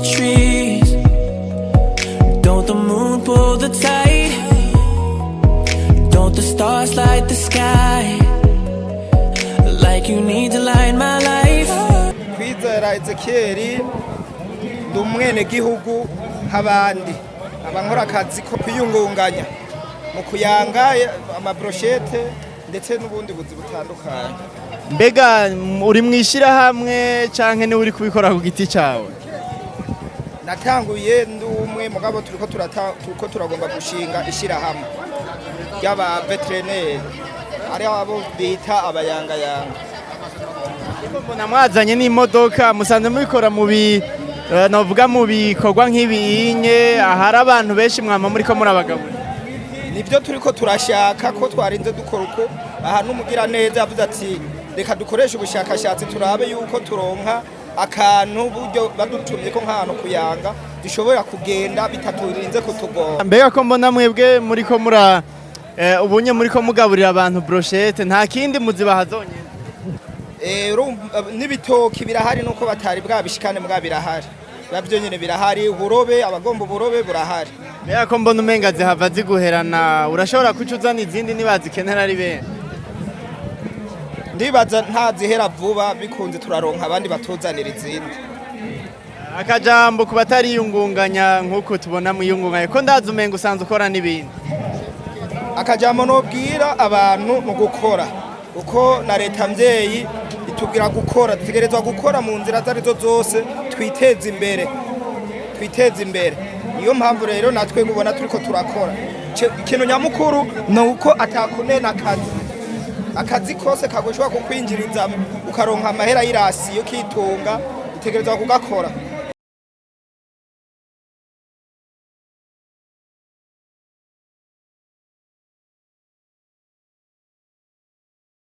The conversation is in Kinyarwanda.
the trees? Don't the moon pull the tide? Don't the stars light the sky? Like you need to light my life. Kwizera Ezekiel ndi umwene gihugu nk'abandi abankora akazi ko kwiyungunganya mu kuyanga amabrochette ndetse n'ubundi buzi butandukanye. Mbega uri mwishira hamwe canke ni uri kubikora ku giti cawe? Natanguye ndi umwe mugabo turiko turagomba gushinga ishira hamwe y'aba veterineri ari abo bita abayangayanga. Mbona mwazanye n'imodoka musanze mubikora mu novuga mu bikorwa nk'ibinye ahari abantu benshi mwama muriko murabagabo. Nibyo turiko turashaka ko twarinze dukora uko aha n'umugira neza yavuze ati reka dukoreshe ubushakashatsi turabe yuko turonka akantu buryo badutumye ko nk'ahantu kuyanga dushobora kugenda bitaturinze kutugora. Mbega ko mbona mwebwe muriko ubunye muriko mugaburira abantu brochette nta kindi muzibaha zonyene? N'ibitoki birahari nuko batari bwabishikane mbwa birahari. Nabyo nyene birahari, uburobe abagomba uburobe burahari. Mbega ko mbona umenga zihava ziguherana urashobora kucuzana izindi nibazikenera ari benshi? Ndibaza ntazihera vuba bikunze turaronka abandi batuzanira izindi. Akajambo ku batari yungunganya nkuko tubona mu yungunganya ko ndazi umenga usanzwe ukora n'ibindi. Akajambo nobwira abantu mu gukora uko na leta mvyeyi itubwira gukora dutegerezwa gukora mu nzira zarizo zose twiteza imbere niyo mpamvu rero natwe mubona turiko turakora ikintu nyamukuru nuko atakunena akazi kose kagoshwa kukwinjiriza ukaronka amahera y'irasi yo kitunga utegerezwa kugakora.